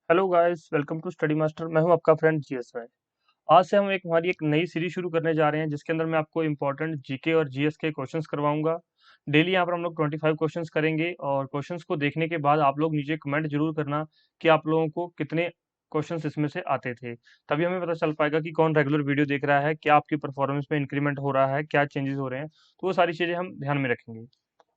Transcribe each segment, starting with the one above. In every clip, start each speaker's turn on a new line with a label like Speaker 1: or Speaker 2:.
Speaker 1: Hello guys, welcome to study master. मैं हूं आपका फ्रेंड जीएस राय। आज से हम हमारी एक नई सीरीज शुरू करने जा रहे हैं जिसके अंदर मैं आपको इंपॉर्टेंट जीके और जीएस के क्वेश्चंस करवाऊंगा। डेली यहाँ पर हम लोग 25 क्वेश्चंस करेंगे और क्वेश्चंस को देखने के बाद आप लोग नीचे कमेंट जरूर करना कि आप लोगों को कितने क्वेश्चंस इसमें से आते थे। तभी हमें पता चल पाएगा कि कौन रेगुलर वीडियो देख रहा है, क्या आपकी परफॉर्मेंस में इंक्रीमेंट हो रहा है, क्या चेंजेस हो रहे हैं। तो वो सारी चीजें हम ध्यान में रखेंगे।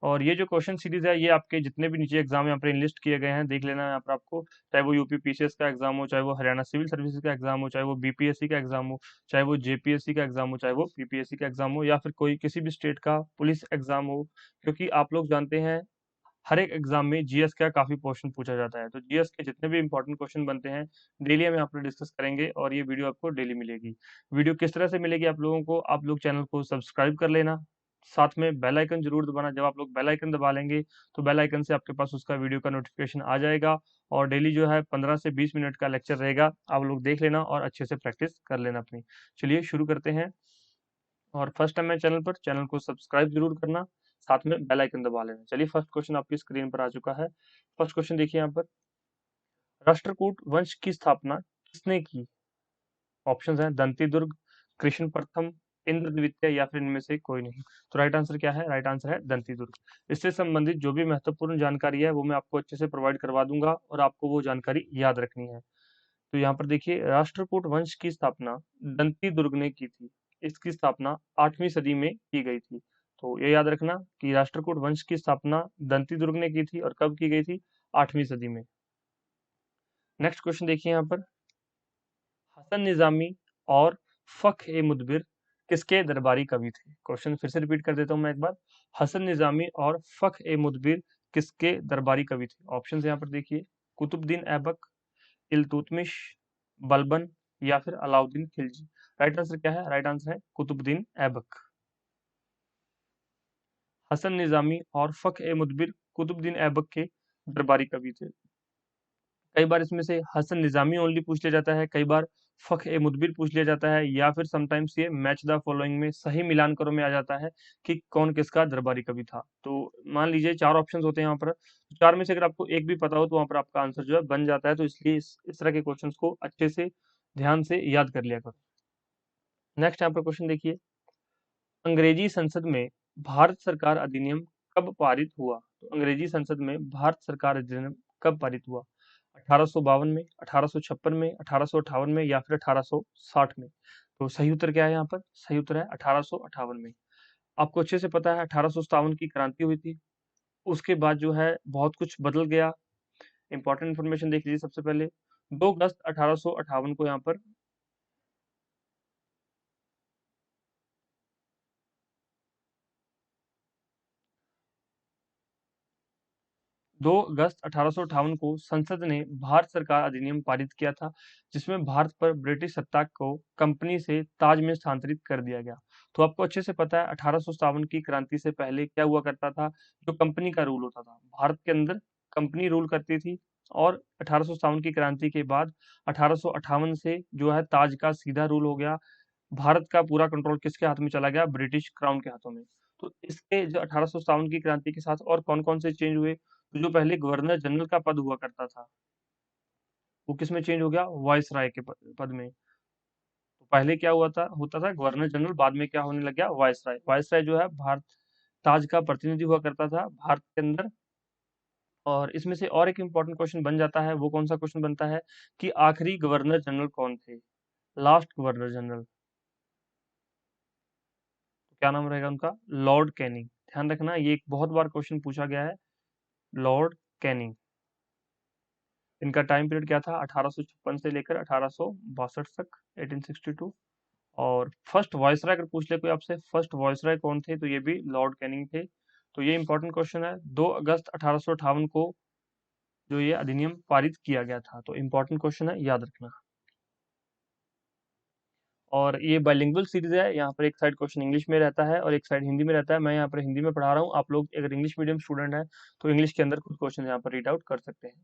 Speaker 1: और ये जो क्वेश्चन सीरीज है ये आपके जितने भी नीचे एग्जाम यहाँ पर लिस्ट किए गए हैं देख लेना है यहाँ पर आपको। चाहे वो यूपी पीसीएस का एग्जाम हो, चाहे वो हरियाणा सिविल सर्विसेज का एग्जाम हो, चाहे वो बीपीएससी का एग्जाम हो, चाहे वो जेपीएससी का एग्जाम हो, चाहे वो पीपीएससी का एग्जाम हो, या फिर कोई किसी भी स्टेट का पुलिस एग्जाम हो। क्योंकि आप लोग जानते हैं हर एक एग्जाम में जीएस का काफी क्वेश्चन पूछा जाता है, तो जीएस के जितने भी इंपॉर्टेंट क्वेश्चन बनते हैं डेली हम यहाँ पर डिस्कस करेंगे और ये वीडियो आपको डेली मिलेगी। वीडियो किस तरह से मिलेगी आप लोगों को, आप लोग चैनल को सब्सक्राइब कर लेना, साथ में बेल आइकन जरूर दबाना। जब आप लोग बेल आइकन दबा लेंगे तो बेल आइकन से आपके पास उसका वीडियो का नोटिफिकेशन आ जाएगा और डेली जो है 15 से 20 मिनट का लेक्चर रहेगा, आप लोग देख लेना और अच्छे से प्रैक्टिस कर लेना अपनी। चलिए शुरू करते हैं। और फर्स्ट टाइम मेरे चैनल पर, चैनल को सब्सक्राइब जरूर करना, साथ में बेल आइकन दबा लेना। चलिए फर्स्ट क्वेश्चन आपकी स्क्रीन पर आ चुका है। फर्स्ट क्वेश्चन देखिए यहाँ पर, राष्ट्रकूट वंश की स्थापना किसने की? ऑप्शंस हैं दंती दुर्ग, कृष्ण प्रथम, इंद्र द्वितीय, या फिर इनमें से कोई नहीं। तो राइट आंसर क्या है? राइट आंसर है दंती दुर्ग। इससे संबंधित जो भी महत्वपूर्ण जानकारी है वो मैं आपको अच्छे से प्रोवाइड करवा दूंगा और आपको वो जानकारी याद रखनी है। तो यहाँ पर देखिए, राष्ट्रकूट वंश की स्थापना दंती दुर्ग ने की थी। इसकी स्थापना 8वीं सदी में की गई थी। तो ये याद रखना कि राष्ट्रकूट वंश की स्थापना दंती दुर्ग ने की थी और कब की गई थी? 8वीं सदी में। नेक्स्ट क्वेश्चन देखिए यहाँ पर, हसन निजामी और फख ए मुदबिर किसके दरबारी कवि थे? क्वेश्चन फिर से रिपीट कर देता हूँ मैं एक बार। हसन निजामी और फख ए मुदबिर किसके दरबारी कवि थे? ऑप्शंस यहाँ पर देखिए, कुतुबुद्दीन ऐबक, इल्तुतमिश, बलबन, या फिर अलाउद्दीन खिलजी। राइट आंसर क्या है? राइट आंसर है कुतुबुद्दीन ऐबक। हसन निजामी और फख ए मुदबिर कुतुबुद्दीन ऐबक के दरबारी कवि थे। कई बार इसमें से हसन निजामी ओनली पूछ लिया जाता है, कई बार फख ए मुदबिर पूछ लिया जाता है, या फिर समटाइम्स ये मैच द फॉलोइंग में सही मिलान करो में आ जाता है कि कौन किसका दरबारी कवि था। तो मान लीजिए चार ऑप्शंस होते हैं यहाँ पर, तो चार में से अगर आपको एक भी पता हो तो वहां पर आपका आंसर जो है बन जाता है। तो इसलिए इस तरह के क्वेश्चंस को अच्छे से ध्यान से याद कर लिया करो। नेक्स्ट यहाँ पर क्वेश्चन देखिए, अंग्रेजी संसद में भारत सरकार अधिनियम कब पारित हुआ? तो अंग्रेजी संसद में भारत सरकार अधिनियम कब पारित हुआ? 1852 में, 1856 में, 1858 में, या फिर 1860 में। तो सही उत्तर क्या है यहाँ पर? सही उत्तर है 1858 में। आपको अच्छे से पता है 1857 की क्रांति हुई थी। उसके बाद जो है बहुत कुछ बदल गया। इंपॉर्टेंट इन्फॉर्मेशन देख लीजिए। सबसे पहले 2 अगस्त 1858 को यहाँ पर 2 अगस्त 1858 को संसद ने भारत सरकार अधिनियम पारित किया था, जिसमें भारत पर ब्रिटिश सत्ता को कंपनी से ताज में स्थानांतरित कर दिया गया। तो आपको अच्छे से पता है 1857 की क्रांति से पहले क्या हुआ करता था? जो कंपनी का रूल होता था भारत के अंदर, कंपनी रूल करती थी। और 1857 की क्रांति के बाद 1858 से जो है ताज का सीधा रूल हो गया। भारत का पूरा कंट्रोल किसके हाथ में चला गया? ब्रिटिश क्राउन के हाथों में। तो इसके जो 1857 की क्रांति के साथ और कौन कौन से चेंज हुए? तो जो पहले गवर्नर जनरल का पद हुआ करता था वो किस में चेंज हो गया? वॉइस राय के पद में। तो पहले क्या हुआ था, होता था गवर्नर जनरल, बाद में क्या होने लग गया? वॉइस राय। वॉइस राय जो है भारत ताज का प्रतिनिधि हुआ करता था भारत के अंदर। और इसमें से और एक इंपॉर्टेंट क्वेश्चन बन जाता है, वो कौन सा क्वेश्चन बनता है कि आखिरी गवर्नर जनरल कौन थे? लास्ट गवर्नर जनरल, तो क्या नाम रहेगा उनका? Lord Canning. ध्यान रखना ये एक बहुत बार क्वेश्चन पूछा गया है। Lord Canning. इनका टाइम पीरियड क्या था? 1856 से लेकर 1862 तक, 1862। और फर्स्ट वॉइसराय अगर पूछ ले कोई आपसे, फर्स्ट वॉइसराय कौन थे? तो ये भी लॉर्ड कैनिंग थे। तो ये इंपॉर्टेंट क्वेश्चन है। 2 अगस्त 1858 को जो ये अधिनियम पारित किया गया था, तो इंपॉर्टेंट क्वेश्चन है, याद रखना। और ये बाइलिंगुअल सीरीज है, यहाँ पर एक साइड क्वेश्चन इंग्लिश में रहता है और एक साइड हिंदी में रहता है। मैं यहाँ पर हिंदी में पढ़ा रहा हूँ, आप लोग अगर इंग्लिश मीडियम स्टूडेंट हैं तो इंग्लिश के अंदर कुछ क्वेश्चन यहाँ पर रीड आउट कर सकते हैं।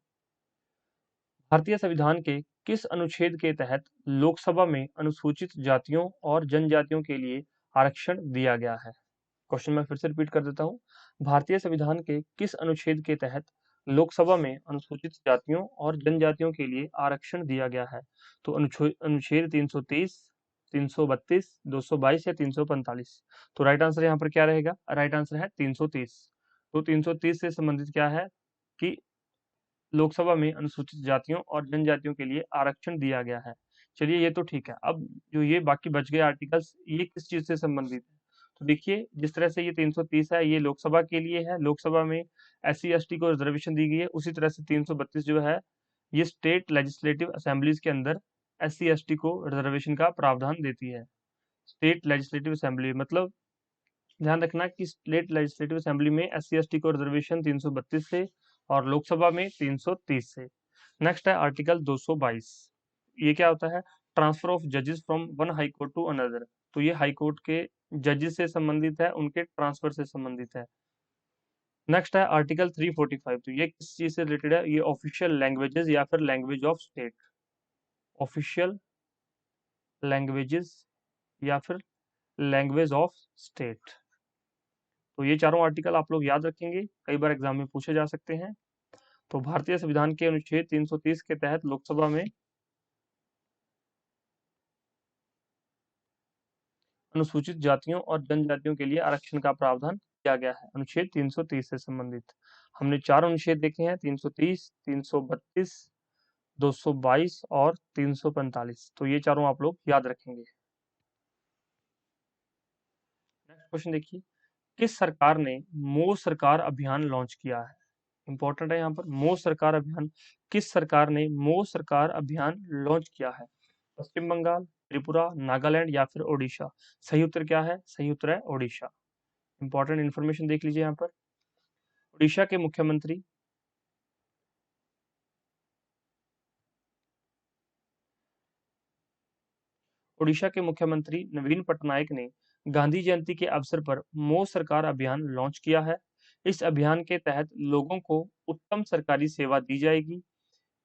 Speaker 1: भारतीय संविधान के किस अनुच्छेद के तहत लोकसभा में अनुसूचित जातियों और जनजातियों के लिए आरक्षण दिया गया है? क्वेश्चन मैं फिर से रिपीट कर देता हूँ। भारतीय संविधान के किस अनुच्छेद के तहत लोकसभा में अनुसूचित जातियों और जनजातियों के लिए आरक्षण दिया गया है? तो अनुच्छेद 330, 332, 222 या 345। तो राइट आंसर यहाँ पर क्या रहेगा? राइट आंसर है 330। तो 330 से संबंधित क्या है कि लोकसभा में अनुसूचित जातियों और जनजातियों के लिए आरक्षण दिया गया है। चलिए ये तो ठीक है। अब जो ये बाकी बच गए आर्टिकल्स, ये किस चीज से संबंधित है? तो देखिए, जिस तरह से ये 330 है, ये लोकसभा के लिए है। लोकसभा में एससी एसटी को रिजर्वेशन दी गई है। उसी तरह से 332 जो है, ये स्टेट लेजिस्लेटिव असेंबलीज के अंदर एससी एसटी को रिजर्वेशन का प्रावधान देती है। स्टेट लेजिस्लेटिव असेंबली मतलब ध्यान रखना कि स्टेट लेजिस्लेटिव असेंबली में एससी एसटी को रिजर्वेशन 332 से और लोकसभा में 330 से। नेक्स्ट है आर्टिकल 222। ये क्या होता है? ट्रांसफर ऑफ जजेस from one high court to another. तो ये हाई कोर्ट के जजेस से संबंधित है, उनके ट्रांसफर से संबंधित है। नेक्स्ट है आर्टिकल 345। तो ये किस चीज से रिलेटेड है? ये ऑफिशियल लैंग्वेजेस या फिर language of state. Official languages या फिर लैंग्वेज ऑफ स्टेट। तो ये चारों आर्टिकल आप लोग याद रखेंगे, कई बार एग्जाम में पूछे जा सकते हैं। तो भारतीय संविधान के अनुच्छेद 330 के तहत लोकसभा में अनुसूचित जातियों और जनजातियों के लिए आरक्षण का प्रावधान किया गया है, अनुच्छेद 330 से संबंधित। हमने चार अनुच्छेद देखे हैं, 330, 332, 222 और 345। तो ये चारों आप लोग याद रखेंगे। नेक्स्ट क्वेश्चन देखिए, किस सरकार ने मोदी सरकार अभियान लॉन्च किया है? इंपॉर्टेंट है यहाँ पर, मोदी सरकार अभियान। किस सरकार ने मोदी सरकार अभियान लॉन्च किया है? पश्चिम बंगाल, त्रिपुरा, नागालैंड या फिर ओडिशा? सही उत्तर क्या है? सही उत्तर है ओडिशा। इंपॉर्टेंट इन्फॉर्मेशन देख लीजिए यहाँ पर। ओडिशा के मुख्यमंत्री ओडिशा के मुख्यमंत्री नवीन पटनायक ने गांधी जयंती के अवसर पर मोदी सरकार अभियान लॉन्च किया है। इस अभियान के तहत लोगों को उत्तम सरकारी सेवा दी जाएगी।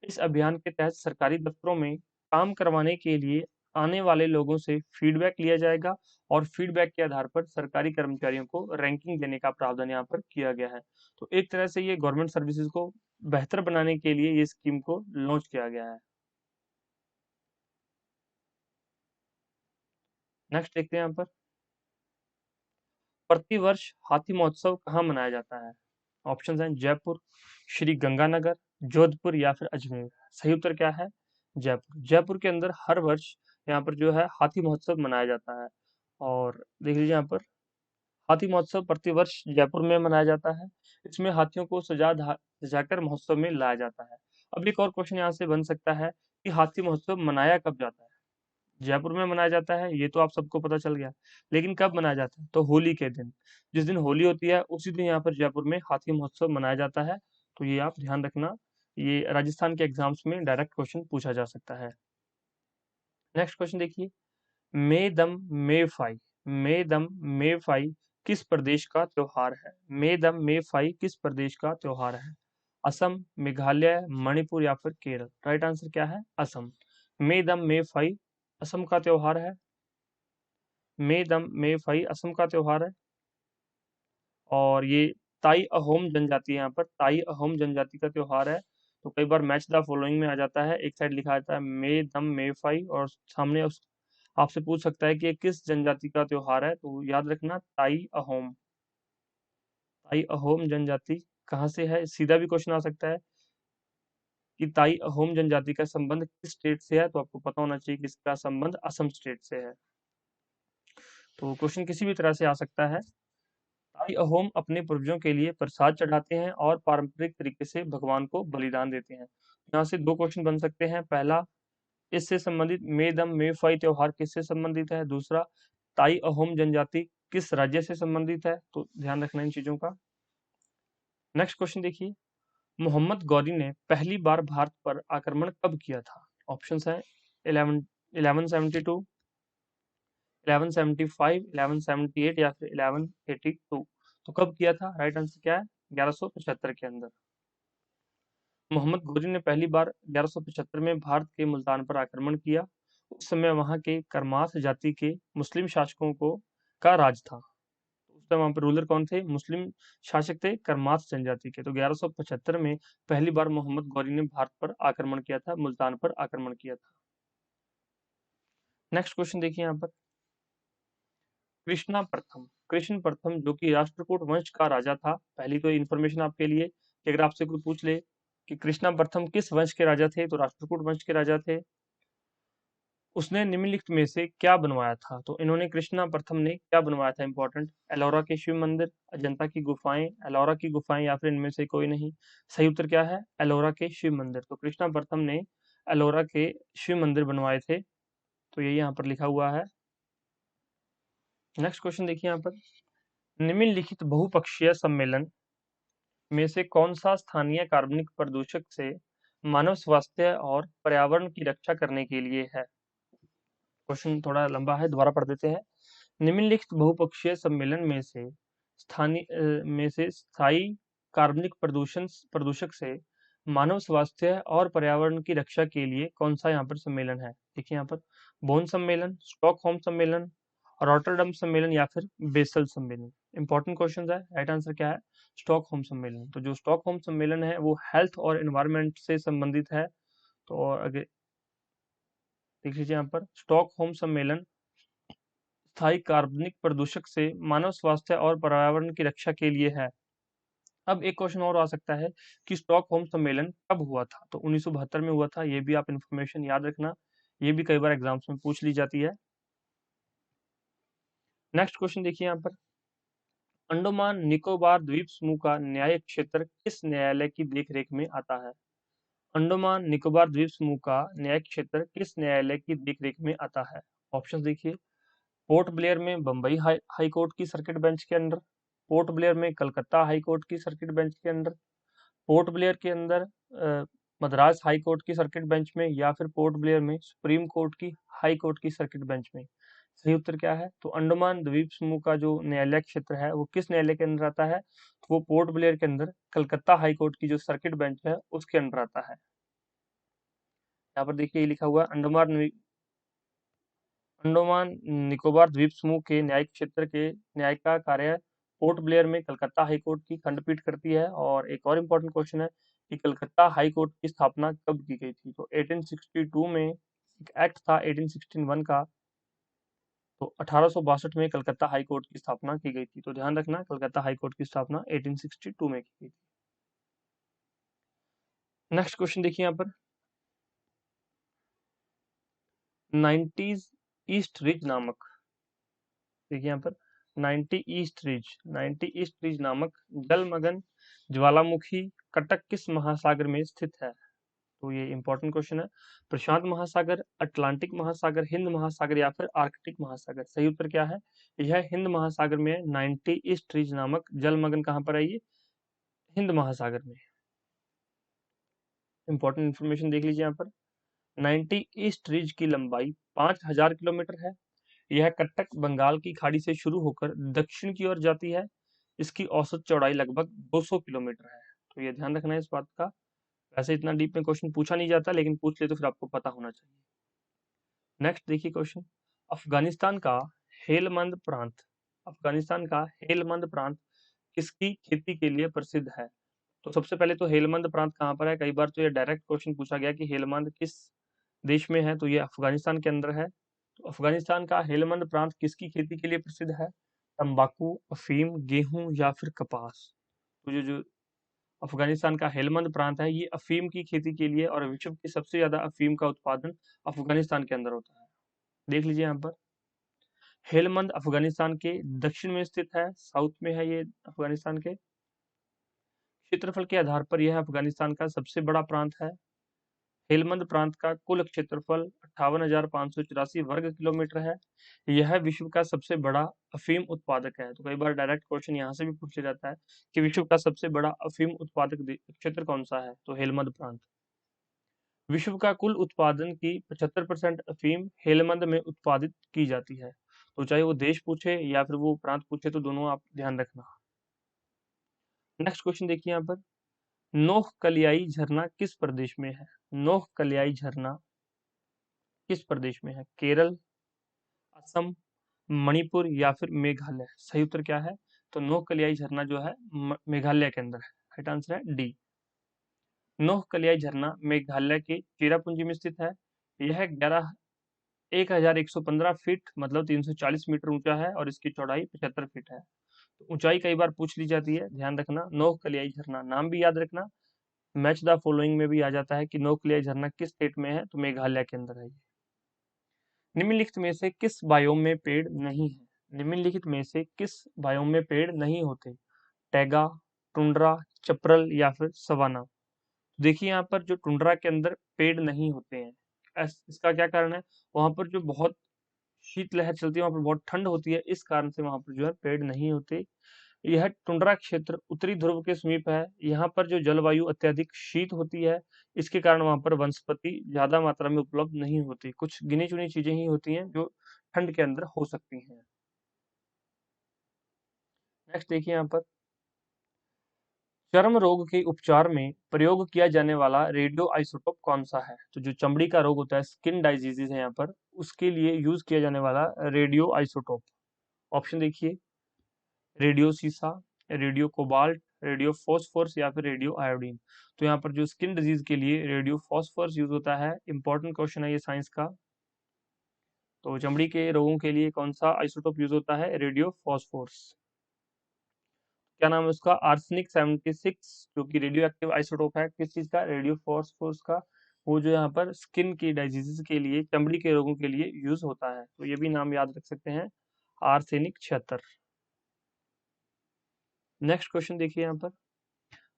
Speaker 1: इस अभियान के तहत सरकारी दफ्तरों में काम करवाने के लिए आने वाले लोगों से फीडबैक लिया जाएगा और फीडबैक के आधार पर सरकारी कर्मचारियों को रैंकिंग देने का प्रावधान यहाँ पर किया गया है। तो एक तरह से ये गवर्नमेंट सर्विसेज को बेहतर बनाने के लिए ये स्कीम को लॉन्च किया गया है। नेक्स्ट देखते हैं यहाँ पर, प्रतिवर्ष हाथी महोत्सव कहाँ मनाया जाता है? ऑप्शन हैं जयपुर, श्री गंगानगर, जोधपुर या फिर अजमेर। सही उत्तर क्या है? जयपुर। जयपुर के अंदर हर वर्ष यहाँ पर जो है हाथी महोत्सव मनाया जाता है। और देख लीजिए यहाँ पर, हाथी महोत्सव प्रतिवर्ष जयपुर में मनाया जाता है। इसमें हाथियों को सजाकर महोत्सव में लाया जाता है। अब एक और क्वेश्चन यहाँ से बन सकता है कि हाथी महोत्सव मनाया कब जाता है? जयपुर में मनाया जाता है, ये तो आप सबको पता चल गया। लेकिन कब मनाया जाता है? तो होली के दिन। जिस दिन होली होती है उसी दिन यहाँ पर जयपुर में हाथी महोत्सव मनाया जाता है। तो ये आप ध्यान रखना, ये राजस्थान के एग्जाम्स में डायरेक्ट क्वेश्चन पूछा जा सकता है। नेक्स्ट क्वेश्चन देखिए, मेदम मेफाई मेदम मेफाई किस प्रदेश का त्योहार है? मेदम मेफाई किस प्रदेश का त्योहार है? असम, मेघालय, मणिपुर या फिर केरल? राइट आंसर क्या है? असम। मेदम मेफाई असम का त्योहार है। मेदम मेफाई असम का त्योहार है। और ये ताई अहोम जनजाति है, यहाँ पर ताई अहोम जनजाति का त्योहार है। तो कई बार मैच द फॉलोइंग में आ जाता है, एक साइड लिखा जाता है मे दम मेफाई और सामने उस आपसे पूछ सकता है कि ये किस जनजाति का त्योहार है। तो याद रखना ताई अहोम। ताई अहोम जनजाति कहाँ से है? सीधा भी क्वेश्चन आ सकता है कि ताई अहोम जनजाति का संबंध किस स्टेट से है। तो आपको पता होना चाहिए कि इसका संबंध असम स्टेट से है। तो क्वेश्चन किसी भी तरह से आ सकता है। ताई अहोम अपने पूर्वजों के लिए प्रसाद चढ़ाते हैं और पारंपरिक तरीके से भगवान को बलिदान देते हैं। यहाँ से दो क्वेश्चन बन सकते हैं। पहला, इससे संबंधित मे दम मे फाई त्योहार किससे संबंधित है? दूसरा, ताई अहोम जनजाति किस राज्य से संबंधित है? तो ध्यान रखना इन चीजों का। नेक्स्ट क्वेश्चन देखिए, मोहम्मद गौरी ने पहली बार भारत पर आक्रमण कब किया था? ऑप्शंस हैं 1172, 1175, 1178 या फिर 1182। तो कब किया था? राइट आंसर क्या है? 1175 के अंदर। मोहम्मद घोरी ने पहली बार 1175 में भारत के मुल्तान पर आक्रमण किया। उस समय वहां के करमास जाति के मुस्लिम शासकों को का राज था। उस टाइम वहां पर रूलर कौन थे? मुस्लिम शासक थे कर्माश जनजाति के। तो 1175 में पहली बार मोहम्मद गौरी ने भारत पर आक्रमण किया था, मुल्तान पर आक्रमण किया था। नेक्स्ट क्वेश्चन देखिए यहाँ पर, कृष्ण प्रथम जो कि राष्ट्रकूट वंश का राजा था। पहली तो इन्फॉर्मेशन आपके लिए कि अगर आपसे कोई पूछ ले कि कृष्णा प्रथम किस वंश के राजा थे, तो राष्ट्रकूट वंश के राजा थे। उसने निम्नलिखित में से क्या बनवाया था? तो इन्होंने कृष्णा प्रथम ने क्या बनवाया था? इंपॉर्टेंट, एलोरा के शिव मंदिर, अजंता की गुफाएं, एलोरा की गुफाएं या फिर इनमें से कोई नहीं। सही उत्तर क्या है? एलोरा के शिव मंदिर। तो कृष्णा प्रथम ने एलोरा के शिव मंदिर बनवाए थे। तो ये यहाँ पर लिखा हुआ है। नेक्स्ट क्वेश्चन देखिए यहाँ पर, निम्नलिखित बहुपक्षीय सम्मेलन में से कौन सा स्थानीय कार्बनिक प्रदूषक से मानव स्वास्थ्य और पर्यावरण की रक्षा करने के लिए है? क्वेश्चन थोड़ा लंबा है, दोबारा पढ़ देते हैं। निम्नलिखित बहुपक्षीय सम्मेलन में से स्थायी कार्बनिक प्रदूषक से मानव स्वास्थ्य और पर्यावरण की रक्षा के लिए कौन सा यहाँ पर सम्मेलन है? देखिए यहाँ पर, बोन सम्मेलन, स्टॉकहोम सम्मेलन, रॉटरडम सम्मेलन या फिर बेसल सम्मेलन। इंपॉर्टेंट क्वेश्चन है। राइट आंसर क्या है? स्टॉकहोम सम्मेलन। तो जो स्टॉकहोम सम्मेलन है वो हेल्थ और एनवायरनमेंट से संबंधित है। तो आगे देख लीजिए यहाँ पर, स्टॉकहोम सम्मेलन स्थायी कार्बनिक प्रदूषक से मानव स्वास्थ्य और पर्यावरण की रक्षा के लिए है। अब एक क्वेश्चन और आ सकता है कि स्टॉकहोम सम्मेलन कब हुआ था? तो 1972 में हुआ था। ये भी आप इंफॉर्मेशन याद रखना, ये भी कई बार एग्जाम्स में पूछ ली जाती है। नेक्स्ट क्वेश्चन देखिए यहाँ पर, अंडमान निकोबार द्वीप समूह का न्यायिक क्षेत्र किस न्यायालय की देखरेख में आता है? अंडमान निकोबार द्वीप समूह का न्यायिक क्षेत्र किस न्यायालय की देखरेख में आता है? ऑप्शन देखिए, पोर्ट ब्लेयर में बंबई हाई कोर्ट की सर्किट बेंच के अंडर, पोर्ट ब्लेयर में कलकत्ता हाई कोर्ट की सर्किट बेंच के अंडर, पोर्ट ब्लेयर के अंदर मद्रास हाई कोर्ट की सर्किट बेंच में, या फिर पोर्ट ब्लेयर में सुप्रीम कोर्ट की हाई कोर्ट की सर्किट बेंच में। सही उत्तर क्या है? तो अंडमान द्वीप समूह का जो न्यायालय क्षेत्र है वो किस न्यायालय के अंदर आता है? तो वो पोर्ट ब्लेयर के अंदर कलकत्ता हाई कोर्ट की जो सर्किट बेंच है उसके अंदर आता है। यहाँ पर देखिए लिखा हुआ है, अंडमान निकोबार द्वीप समूह के न्यायिक क्षेत्र के न्याय का कार्य पोर्ट ब्लेयर में कलकत्ता हाई कोर्ट की खंडपीठ करती है। और एक और इम्पोर्टेंट क्वेश्चन है कि कलकत्ता हाई कोर्ट की स्थापना कब की गई थी? तो 1862 में एक एक्ट था 1861 का, तो 1862 में कलकत्ता हाई कोर्ट की स्थापना की गई थी। तो ध्यान रखना, कलकत्ता हाई कोर्ट की स्थापना 1862 में की गई थी। नेक्स्ट क्वेश्चन देखिए यहाँ पर, 90s ईस्ट रिज नामक, देखिए यहाँ पर, 90 ईस्ट रिज नामक जलमग्न ज्वालामुखी कटक किस महासागर में स्थित है? तो ये इंपॉर्टेंट क्वेश्चन है। प्रशांत महासागर, अटलांटिक महासागर, हिंद महासागर या फिर आर्कटिक महासागर। सही उत्तर क्या है? यह हिंद महासागर में है। 90 ईस्ट रिज नामक जलमग्न कहाँ पर है? ये हिंद महासागर में। इंपॉर्टेंट इन्फॉर्मेशन देख लीजिए यहाँ पर, 90 ईस्ट रिज की लंबाई 5000 किलोमीटर है। यह कटक बंगाल की खाड़ी से शुरू होकर दक्षिण की ओर जाती है। इसकी औसत चौड़ाई लगभग 200 किलोमीटर है। तो ये ध्यान रखना है इस बात का। वैसे इतना डीप में क्वेश्चन पूछा नहीं जाता, लेकिन पूछ ले तो फिर आपको पता होना चाहिए। नेक्स्ट देखिए क्वेश्चन, अफगानिस्तान का हेलमंद प्रांत अफगानिस्तान का हेलमंद प्रांत किसकी खेती के लिए प्रसिद्ध है? तो सबसे पहले तो हेलमंद प्रांत कहाँ पर है? कई बार तो ये डायरेक्ट क्वेश्चन पूछा गया कि हेलमंद किस देश में है, तो ये अफगानिस्तान के अंदर है। तो अफगानिस्तान का हेलमंद प्रांत किसकी खेती के लिए प्रसिद्ध है? तंबाकू, अफीम, गेहूं या फिर कपास। तो जो अफगानिस्तान का हेलमंद प्रांत है ये अफीम की खेती के लिए, और विश्व की सबसे ज्यादा अफीम का उत्पादन अफगानिस्तान के अंदर होता है। देख लीजिए यहाँ पर, हेलमंद अफगानिस्तान के दक्षिण में स्थित है, साउथ में है ये अफगानिस्तान के। क्षेत्रफल के आधार पर यह अफगानिस्तान का सबसे बड़ा प्रांत है। हेलमंद प्रांत का कुल क्षेत्रफल 58,584 वर्ग किलोमीटर है। यह विश्व का सबसे बड़ा अफीम उत्पादक है। तो कई बार डायरेक्ट क्वेश्चन यहाँ से भी पूछ लिया जाता है कि विश्व का सबसे बड़ा अफीम उत्पादक क्षेत्र कौन सा है? तो हेलमंद प्रांत। विश्व का कुल उत्पादन की 75% अफीम हेलमंद में उत्पादित की जाती है। तो चाहे वो देश पूछे या फिर वो प्रांत पूछे, तो दोनों आप ध्यान रखना। नेक्स्ट क्वेश्चन देखिए यहाँ पर, नोह कलियाई झरना किस प्रदेश में है? नोह कलियाई झरना किस प्रदेश में है? केरल, असम, मणिपुर या फिर मेघालय। सही उत्तर क्या है? तो नोक कलियाई झरना जो है मेघालय के अंदर है। राइट आंसर है डी। नोक कलियाई झरना मेघालय के चेरापूंजी में स्थित है। यह 1115 फीट मतलब 340 मीटर ऊंचा है और इसकी चौड़ाई 75 फीट है। तो ऊंचाई कई बार पूछ ली जाती है, ध्यान रखना। नोक कलियाई झरना नाम भी याद रखना। मैच द फॉलोइंग में भी आ जाता है कि नोक कलियाई झरना किस स्टेट में है, तो मेघालय के अंदर है। निम्नलिखित में से किस बायोम में पेड़ नहीं है? निम्नलिखित में से किस बायोम में पेड़ नहीं होते? टैगा, टुंड्रा, चप्रल या फिर सवाना। देखिए यहाँ पर जो टुंड्रा के अंदर पेड़ नहीं होते हैं, इसका क्या कारण है? वहां पर जो बहुत शीतलहर चलती है, वहां पर बहुत ठंड होती है, इस कारण से वहां पर जो है पेड़ नहीं होते। यह टुंड्रा क्षेत्र उत्तरी ध्रुव के समीप है। यहाँ पर जो जलवायु अत्यधिक शीत होती है, इसके कारण वहां पर वनस्पति ज्यादा मात्रा में उपलब्ध नहीं होती। कुछ गिनी चुनी चीजें ही होती हैं जो ठंड के अंदर हो सकती हैं। नेक्स्ट देखिए यहाँ पर, चर्म रोग के उपचार में प्रयोग किया जाने वाला रेडियो आइसोटोप कौन सा है? तो जो चमड़ी का रोग होता है, स्किन डाइजीजेस है यहाँ पर, उसके लिए यूज किया जाने वाला रेडियो आइसोटोप। ऑप्शन देखिए, रेडियो सीसा, रेडियो कोबाल्ट, रेडियो फॉस्फोरस या फिर रेडियो आयोडीन। तो यहाँ पर जो स्किन डिजीज के लिए रेडियो फॉस्फोरस यूज होता है। इंपॉर्टेंट क्वेश्चन है ये साइंस का। तो चमड़ी के रोगों के लिए कौन सा आइसोटोप यूज होता है? Radio phosphorus. क्या नाम है उसका? आर्सेनिक 76, जो कि रेडियो एक्टिव आइसोटोप है। किस चीज का? रेडियो फॉस्फोरस का। वो जो यहाँ पर स्किन की डिजीजेस के लिए, चमड़ी के रोगों के लिए यूज होता है। तो ये भी नाम याद रख सकते हैं, आर्सेनिक 76। नेक्स्ट क्वेश्चन देखिए यहाँ पर,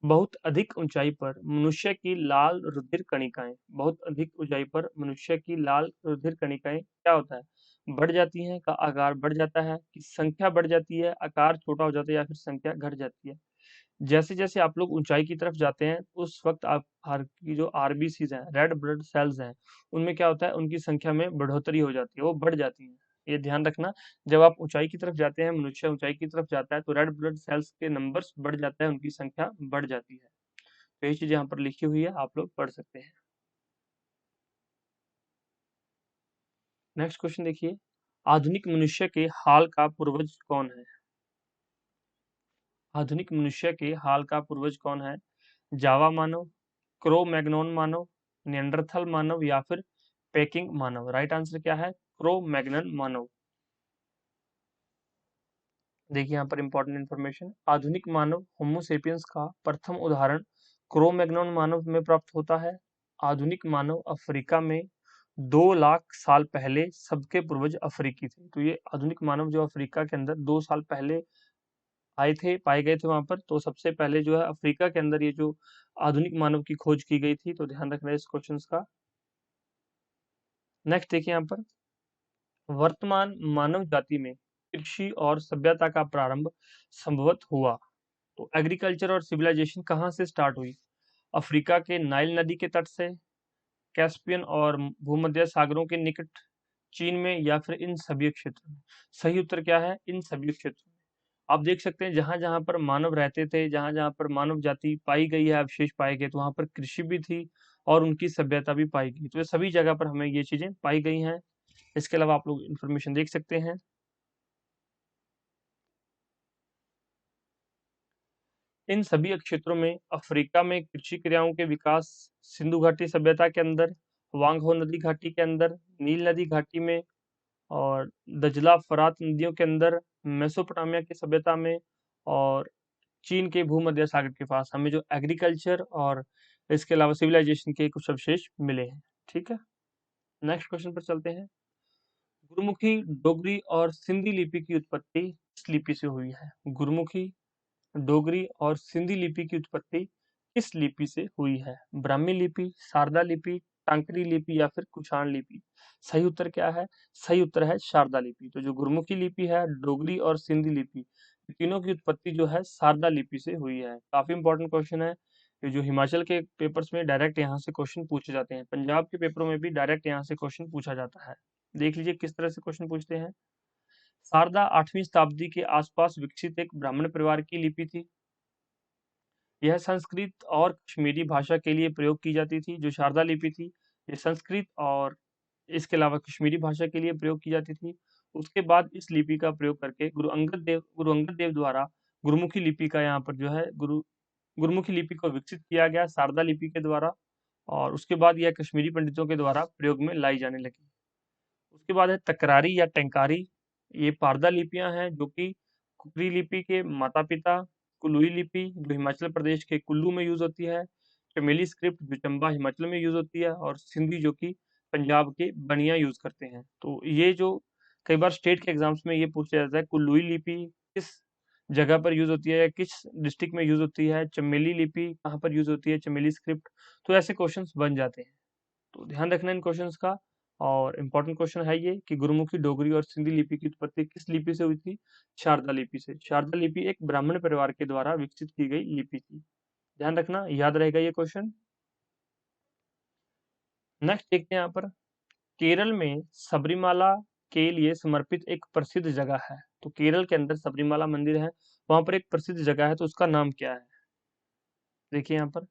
Speaker 1: बहुत अधिक ऊंचाई पर मनुष्य की लाल रुधिर कणिकाएं, बहुत अधिक ऊंचाई पर मनुष्य की लाल रुधिर कणिकाएं क्या होता है? बढ़ जाती हैं, का आकार बढ़ जाता है, कि संख्या बढ़ जाती है, आकार छोटा हो जाता है, या फिर संख्या घट जाती है। जैसे जैसे आप लोग ऊंचाई की तरफ जाते हैं, उस वक्त आप हर की जो आरबीसीज हैं, रेड ब्लड सेल्स हैं, उनमें क्या होता है? उनकी संख्या में बढ़ोतरी हो जाती है, वो बढ़ जाती है। ये ध्यान रखना। जब आप ऊंचाई की तरफ जाते हैं, मनुष्य ऊंचाई की तरफ जाता है, तो रेड ब्लड सेल्स के नंबर्स बढ़ जाता है, उनकी संख्या बढ़ जाती है। तो ये चीज यहाँ पर लिखी हुई है, आप लोग पढ़ सकते हैं। नेक्स्ट क्वेश्चन देखिए, आधुनिक मनुष्य के हाल का पूर्वज कौन है? आधुनिक मनुष्य के हाल का पूर्वज कौन है? जावा मानव, क्रो मैग्नोन मानव, नियंडरथल मानव या फिर पेकिंग मानव। राइट आंसर क्या है? क्रो मैग्नन मानव। देखिए यहाँ पर इंपॉर्टेंट इंफॉर्मेशन, आधुनिक मानव होमोसेपियंस का प्रथम उदाहरण क्रो मैग्नोन मानव में प्राप्त होता है। आधुनिक मानव अफ्रीका में 2 लाख साल पहले सबके पूर्वज अफ्रीकी थे। तो ये आधुनिक मानव जो अफ्रीका के अंदर 2 साल पहले आए थे, पाए गए थे वहां पर, तो सबसे पहले जो है अफ्रीका के अंदर ये जो आधुनिक मानव की खोज की गई थी। तो ध्यान रखना है इस क्वेश्चन का। नेक्स्ट देखिए यहाँ पर, वर्तमान मानव जाति में कृषि और सभ्यता का प्रारंभ संभवत हुआ। तो एग्रीकल्चर और सिविलाइजेशन कहाँ से स्टार्ट हुई? अफ्रीका के नाइल नदी के तट से, कैस्पियन और भूमध्य सागरों के निकट, चीन में, या फिर इन सभी क्षेत्रों में। सही उत्तर क्या है? इन सभी क्षेत्रों में। आप देख सकते हैं जहां जहां पर मानव रहते थे, जहां जहां पर मानव जाति पाई गई है, अवशेष पाए गए, तो वहां पर कृषि भी थी और उनकी सभ्यता भी पाई गई। तो ये सभी जगह पर हमें ये चीजें पाई गई हैं। इसके अलावा आप लोग इन्फॉर्मेशन देख सकते हैं। इन सभी क्षेत्रों में अफ्रीका में कृषि क्रियाओं के विकास सिंधु घाटी सभ्यता के अंदर, वांगहो नदी घाटी के अंदर, नील नदी घाटी में, और दजला फरात नदियों के अंदर, मेसोपोटामिया की सभ्यता में, और चीन के भूमध्य सागर के पास हमें जो एग्रीकल्चर और इसके अलावा सिविलाइजेशन के कुछ अवशेष मिले हैं। ठीक है, नेक्स्ट क्वेश्चन पर चलते हैं। गुरुमुखी, डोगरी और सिंधी लिपि की उत्पत्ति किस लिपि से हुई है? गुरुमुखी, डोगरी और सिंधी लिपि की उत्पत्ति किस लिपि से हुई है? ब्राह्मी लिपि, शारदा लिपि, टांकरी लिपि या फिर कुषाण लिपि। सही उत्तर क्या है? सही उत्तर है शारदा लिपि। तो जो गुरुमुखी लिपि है, डोगरी और सिंधी लिपि, ये तीनों की उत्पत्ति जो है शारदा लिपि से हुई है। काफी इंपॉर्टेंट क्वेश्चन है। ये जो हिमाचल के पेपर्स में डायरेक्ट यहाँ से क्वेश्चन पूछे जाते हैं, पंजाब के पेपरों में भी डायरेक्ट यहाँ से क्वेश्चन पूछा जाता है। देख लीजिए किस तरह से क्वेश्चन पूछते हैं। शारदा 8वीं शताब्दी के आसपास विकसित एक ब्राह्मण परिवार की लिपि थी। यह संस्कृत और कश्मीरी भाषा के लिए प्रयोग की जाती थी। जो शारदा लिपि थी, ये संस्कृत और इसके अलावा कश्मीरी भाषा के लिए प्रयोग की जाती थी। उसके बाद इस लिपि का प्रयोग करके गुरु अंगद देव द्वारा गुरुमुखी लिपि का यहाँ पर जो है गुरुमुखी लिपि को विकसित किया गया शारदा लिपि के द्वारा, और उसके बाद यह कश्मीरी पंडितों के द्वारा प्रयोग में लाई जाने लगी। उसके बाद है तकरारी या टंकारी। ये पारदा लिपियां हैं जो कि कुकरी लिपि के माता पिता, कुलुई लिपि जो हिमाचल प्रदेश के कुल्लू में यूज होती है, चमेली स्क्रिप्ट जो चंबा हिमाचल में यूज होती है, और सिंधी जो कि पंजाब के बनिया यूज करते हैं। तो ये जो कई बार स्टेट के एग्जाम्स में ये पूछा जाता है, कुल्लुई लिपि किस जगह पर यूज होती है या किस डिस्ट्रिक्ट में यूज होती है, चमेली लिपि कहाँ पर यूज होती है, चमेली स्क्रिप्ट। तो ऐसे क्वेश्चंस बन जाते हैं, तो ध्यान रखना इन क्वेश्चंस का। और इम्पोर्टेंट क्वेश्चन है ये कि गुरुमुखी, डोगरी और सिंधी लिपि की उत्पत्ति किस लिपि से हुई थी? शारदा लिपि से। शारदा लिपि एक ब्राह्मण परिवार के द्वारा विकसित की गई लिपि थी। ध्यान रखना, याद रहेगा ये क्वेश्चन। नेक्स्ट देखते हैं यहाँ पर, केरल में सबरीमाला के लिए समर्पित एक प्रसिद्ध जगह है। तो केरल के अंदर सबरीमाला मंदिर है, वहां पर एक प्रसिद्ध जगह है, तो उसका नाम क्या है? देखिए यहाँ पर,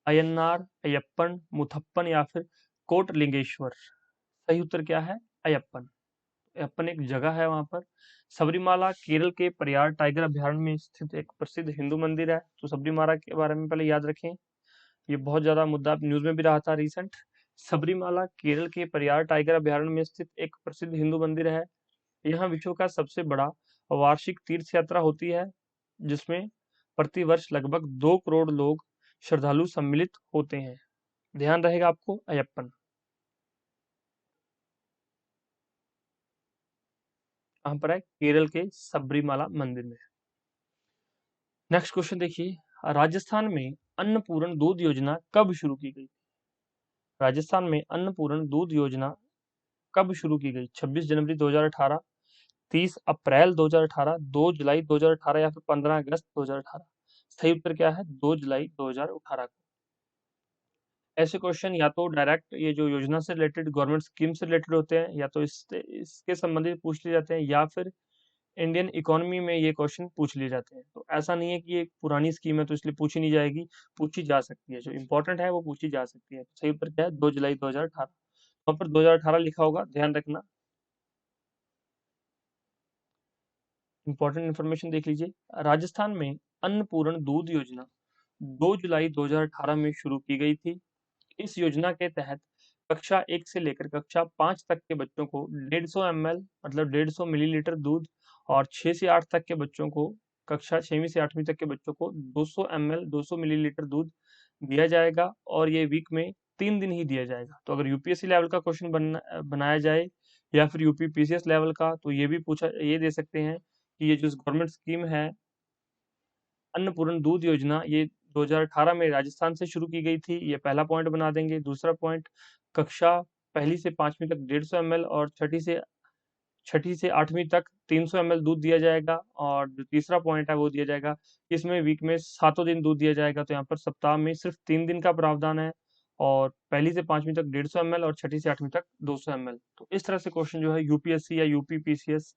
Speaker 1: अयन्नार, अयप्पन, मुथप्पन या फिर कोटलिंगेश्वर। सही उत्तर क्या है? अयप्पन। अयप्पन एक जगह है वहां पर। सबरीमाला केरल के परियार टाइगर अभयारण्य में स्थित एक प्रसिद्ध हिंदू मंदिर है। तो सबरीमाला के बारे में पहले याद रखें, ये बहुत ज्यादा मुद्दा न्यूज में भी रहा था रिसेंट। सबरीमाला केरल के परियार टाइगर अभयारण्य में स्थित एक प्रसिद्ध हिंदू मंदिर है। यहाँ विश्व का सबसे बड़ा वार्षिक तीर्थ यात्रा होती है, जिसमें प्रतिवर्ष लगभग 2 करोड़ लोग श्रद्धालु सम्मिलित होते हैं। ध्यान रहेगा आपको, अयप्पन। कहाँ पर है? केरल के सबरीमाला मंदिर में। नेक्स्ट क्वेश्चन देखिए, राजस्थान में अन्नपूर्ण दूध योजना कब शुरू की गई? राजस्थान में अन्नपूर्ण दूध योजना कब शुरू की गई? 26 जनवरी 2018, 30 अप्रैल 2018, 2 जुलाई 2018 या फिर 15 अगस्त 2018? सही उत्तर क्या है? 2 जुलाई 2018 को। ऐसे क्वेश्चन या तो डायरेक्ट ये जो योजना से रिलेटेड, गवर्नमेंट स्कीम से रिलेटेड होते हैं, या तो इसके संबंधित पूछ लिए जाते हैं, या फिर इंडियन इकोनॉमी में ये क्वेश्चन पूछ लिए जाते हैं। तो ऐसा नहीं है कि ये पुरानी स्कीम है तो इसलिए पूछी नहीं जाएगी, पूछी जा सकती है। जो इंपॉर्टेंट है वो पूछी जा सकती है। सही उत्तर क्या है? 2 जुलाई 2018। वहां पर 2018 लिखा होगा, ध्यान रखना। इंपॉर्टेंट इन्फॉर्मेशन देख लीजिए, राजस्थान में अन्नपूर्ण दूध योजना 2 जुलाई 2018 में शुरू की गई थी। इस योजना के तहत कक्षा 1 से लेकर कक्षा 5 तक के बच्चों को 150 ml मतलब 150 मिलीलीटर दूध, और 6 से 8 तक के बच्चों को, कक्षा 6वीं से 8वीं तक के बच्चों को 200 ml 200 मिलीलीटर दूध दिया जाएगा, और ये वीक में 3 दिन ही दिया जाएगा। तो अगर यूपीएससी लेवल का क्वेश्चन बनाया जाए या फिर यूपी पीसीएस लेवल का, तो ये भी पूछा, ये दे सकते हैं कि ये जो गवर्नमेंट स्कीम है अन्नपूर्ण दूध योजना, ये 2018 में राजस्थान से शुरू की गई थी। ये पहला पॉइंट बना देंगे। दूसरा पॉइंट, कक्षा पहली से 5वीं तक 150 ml और छठी से 8वीं तक 300 ml दूध दिया जाएगा। और जो तीसरा पॉइंट है वो दिया जाएगा कि इसमें वीक में 7 दिन दूध दिया जाएगा। तो यहाँ पर सप्ताह में सिर्फ 3 दिन का प्रावधान है, और पहली से 5वीं तक 150 ml और छठी से 8वीं तक 200 ml। तो इस तरह से क्वेश्चन जो है यूपीएससी या यूपी पीसीएस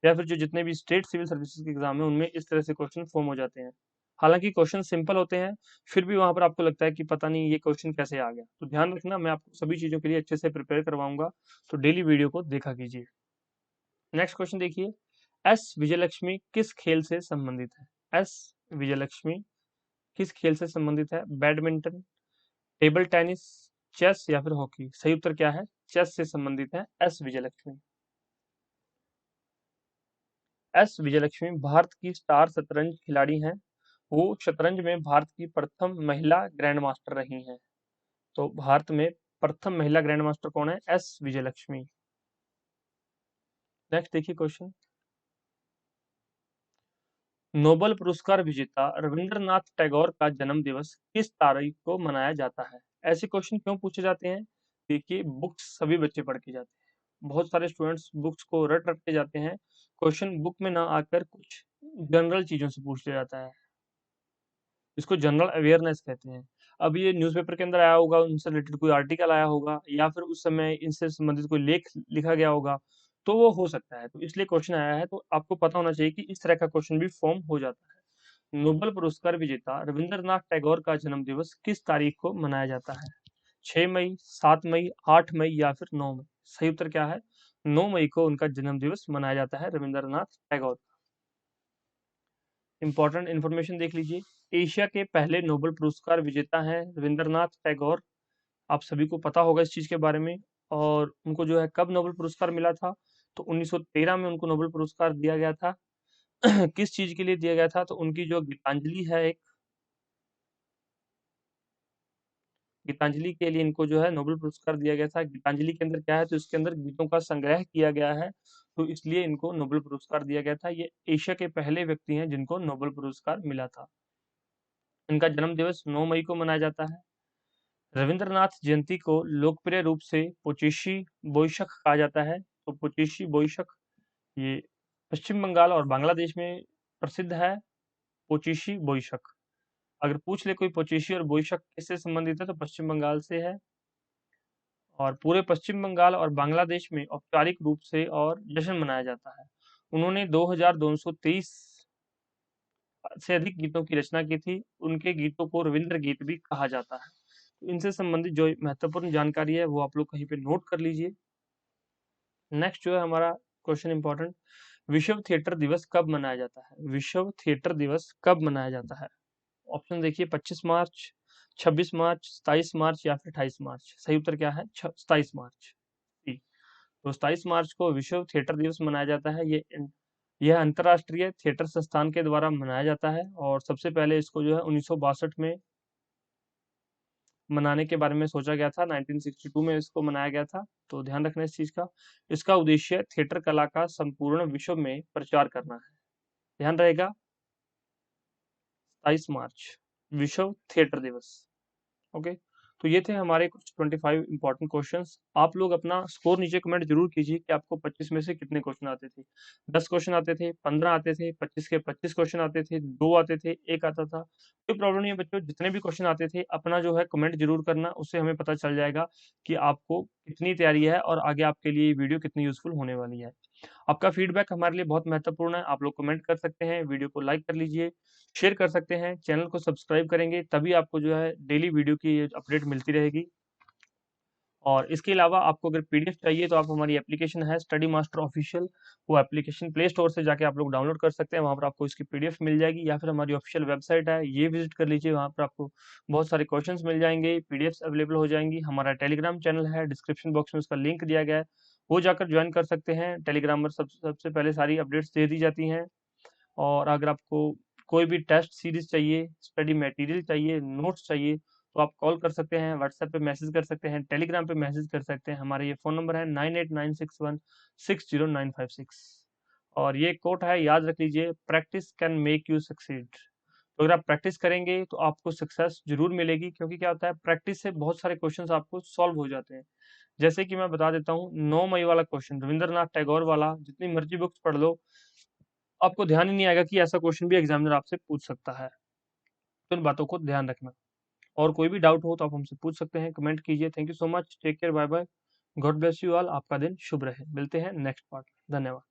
Speaker 1: या फिर जो जितने भी स्टेट सिविल सर्विसेज के एग्जाम है उनमें इस तरह से क्वेश्चन फॉर्म हो जाते हैं। हालांकि क्वेश्चन सिंपल होते हैं, फिर भी वहां पर आपको लगता है कि पता नहीं ये क्वेश्चन कैसे आ गया। तो ध्यान रखना, मैं आपको सभी चीजों के लिए अच्छे से प्रिपेयर करवाऊंगा, तो डेली वीडियो को देखा कीजिए। नेक्स्ट क्वेश्चन देखिए, एस विजयलक्ष्मी किस खेल से संबंधित है? एस विजयलक्ष्मी किस खेल से संबंधित है? बैडमिंटन, टेबल टेनिस, चेस या फिर हॉकी? सही उत्तर क्या है? चेस से संबंधित है एस विजयलक्ष्मी। एस विजयलक्ष्मी भारत की स्टार शतरंज खिलाड़ी हैं। वो शतरंज में भारत की प्रथम महिला ग्रैंड मास्टर रही हैं। तो भारत में प्रथम महिला ग्रैंड मास्टर कौन है? एस विजयलक्ष्मी। नेक्स्ट देखिए क्वेश्चन, नोबेल पुरस्कार विजेता रविंद्रनाथ टैगोर का जन्म दिवस किस तारीख को मनाया जाता है? ऐसे क्वेश्चन क्यों पूछे जाते हैं? देखिए, बुक्स सभी बच्चे पढ़ के जाते हैं, बहुत सारे स्टूडेंट्स बुक्स को रट रट के जाते हैं। क्वेश्चन बुक में ना आकर कुछ जनरल चीजों से पूछ लिया जाता है, इसको जनरल अवेयरनेस कहते हैं। अब ये न्यूज़पेपर के अंदर आया होगा, उनसे रिलेटेड कोई आर्टिकल आया होगा, या फिर उस समय इनसे संबंधित कोई लेख लिखा गया होगा, तो वो हो सकता है। तो इसलिए क्वेश्चन आया है, तो आपको पता होना चाहिए कि इस तरह का क्वेश्चन भी फॉर्म हो जाता है। नोबेल पुरस्कार विजेता रविंद्रनाथ टैगोर का जन्म दिवस किस तारीख को मनाया जाता है? 6 मई, 7 मई, 8 मई या फिर 9 मई? सही उत्तर क्या है? 9 मई को उनका जन्म दिवस मनाया जाता है, रविंद्रनाथ टैगोर। इंपॉर्टेंट इन्फॉर्मेशन देख लीजिए। एशिया के पहले नोबेल पुरस्कार विजेता हैं रविंद्रनाथ टैगोर। आप सभी को पता होगा इस चीज के बारे में। और उनको जो है कब नोबेल पुरस्कार मिला था, तो 1913 में उनको नोबेल पुरस्कार दिया गया था। किस चीज के लिए दिया गया था, तो उनकी जो गीतांजलि है, एक गीतांजलि के लिए इनको जो है नोबेल पुरस्कार दिया गया था। गीतांजलि के अंदर क्या है, तो इसके अंदर गीतों का संग्रह किया गया है, तो इसलिए इनको नोबेल पुरस्कार दिया गया था। ये एशिया के पहले व्यक्ति हैं जिनको नोबेल पुरस्कार मिला था। इनका जन्म दिवस 9 मई को मनाया जाता है। रविंद्रनाथ जयंती को लोकप्रिय रूप से पोचेशी बोईशख कहा जाता है। तो पोचेशी बोईशख ये पश्चिम बंगाल और बांग्लादेश में प्रसिद्ध है। पोचेशी बोईशख, अगर पूछ ले कोई पोचेशी और बोईशख किससे संबंधित है, तो पश्चिम बंगाल से है। और पूरे पश्चिम बंगाल और बांग्लादेश में औपचारिक रूप से और जश्न मनाया जाता है। उन्होंने 2223 से अधिक गीतों की रचना की थी। उनके गीतों को रविंद्र गीत भी कहा जाता है। तो इनसे संबंधित जो महत्वपूर्ण जानकारी है वो आप लोग कहीं पे नोट कर लीजिए। नेक्स्ट जो है हमारा क्वेश्चन इंपॉर्टेंट, विश्व थिएटर दिवस कब मनाया जाता है? विश्व थिएटर दिवस कब मनाया जाता है? ऑप्शन देखिए, 25 मार्च, 26 मार्च, 27 मार्च या फिर 28 मार्च। सही उत्तर क्या है? 27 मार्च। सी। तो 27 मार्च को विश्व थिएटर दिवस मनाया जाता है। यह अंतर्राष्ट्रीय थिएटर संस्थान के द्वारा मनाया जाता है, और सबसे पहले इसको जो है 1962 में मनाने के बारे में सोचा गया था। 1962 में इसको मनाया गया था, तो ध्यान रखना इस चीज का। इसका उद्देश्य थिएटर कला का संपूर्ण विश्व में प्रचार करना है। ध्यान रहेगा, 27 मार्च विश्व थिएटर दिवस। ओके, तो ये थे हमारे कुछ 25 इंपॉर्टेंट क्वेश्चंस। आप लोग अपना स्कोर नीचे कमेंट जरूर कीजिए कि आपको 25 में से कितने क्वेश्चन आते थे। 10 क्वेश्चन आते थे, 15 आते थे, 25 के 25 क्वेश्चन आते थे, 2 आते थे, 1 आता था। कोई प्रॉब्लम नहीं है बच्चों, जितने भी क्वेश्चन आते थे अपना जो है कमेंट जरूर करना, उससे हमें पता चल जाएगा कि आपको कितनी तैयारी है और आगे आपके लिए ये वीडियो कितनी यूजफुल होने वाली है। आपका फीडबैक हमारे लिए बहुत महत्वपूर्ण है। आप लोग कमेंट कर सकते हैं, वीडियो को लाइक कर लीजिए, शेयर कर सकते हैं, चैनल को सब्सक्राइब करेंगे तभी आपको जो है डेली वीडियो की अपडेट मिलती रहेगी। और इसके अलावा आपको अगर पीडीएफ चाहिए तो आप हमारी एप्लीकेशन है स्टडी मास्टर ऑफिशियल, वो एप्लीकेशन प्ले स्टोर से जाके आप लोग डाउनलोड कर सकते हैं। वहाँ पर आपको इसकी पीडीएफ मिल जाएगी, या फिर हमारी ऑफिशियल वेबसाइट है ये विजिट कर लीजिए। वहाँ पर आपको बहुत सारे क्वेश्चंस मिल जाएंगे, पीडीएफ अवेलेबल हो जाएंगी। हमारा टेलीग्राम चैनल है, डिस्क्रिप्शन बॉक्स में उसका लिंक दिया गया है, वो जाकर ज्वाइन कर सकते हैं। टेलीग्राम पर सबसे पहले सारी अपडेट्स दे दी जाती हैं। और अगर आपको कोई भी टेस्ट सीरीज चाहिए, स्टडी मटेरियल चाहिए, नोट्स चाहिए, तो आप कॉल कर सकते हैं, व्हाट्सएप पे मैसेज कर सकते हैं, टेलीग्राम पे मैसेज कर सकते हैं। हमारा ये फ़ोन नंबर है 9896160956। और ये कोट है, याद रख लीजिए, practice can make you succeed. तो अगर आप प्रैक्टिस करेंगे तो आपको सक्सेस जरूर मिलेगी, क्योंकि क्या होता है, प्रैक्टिस से बहुत सारे क्वेश्चंस आपको सॉल्व हो जाते हैं। जैसे कि मैं बता देता हूँ, 9 मई वाला क्वेश्चन, रविंद्रनाथ टैगोर वाला, जितनी मर्जी बुक्स पढ़ लो, आपको ध्यान ही नहीं आएगा कि ऐसा क्वेश्चन भी एग्जामिनर आपसे पूछ सकता है। तो इन बातों को ध्यान रखना। और कोई भी डाउट हो तो आप हमसे पूछ सकते हैं, कमेंट कीजिए। Thank you so much, take care, bye bye, God bless you all. आपका दिन शुभ रहे। मिलते हैं नेक्स्ट पार्ट। धन्यवाद।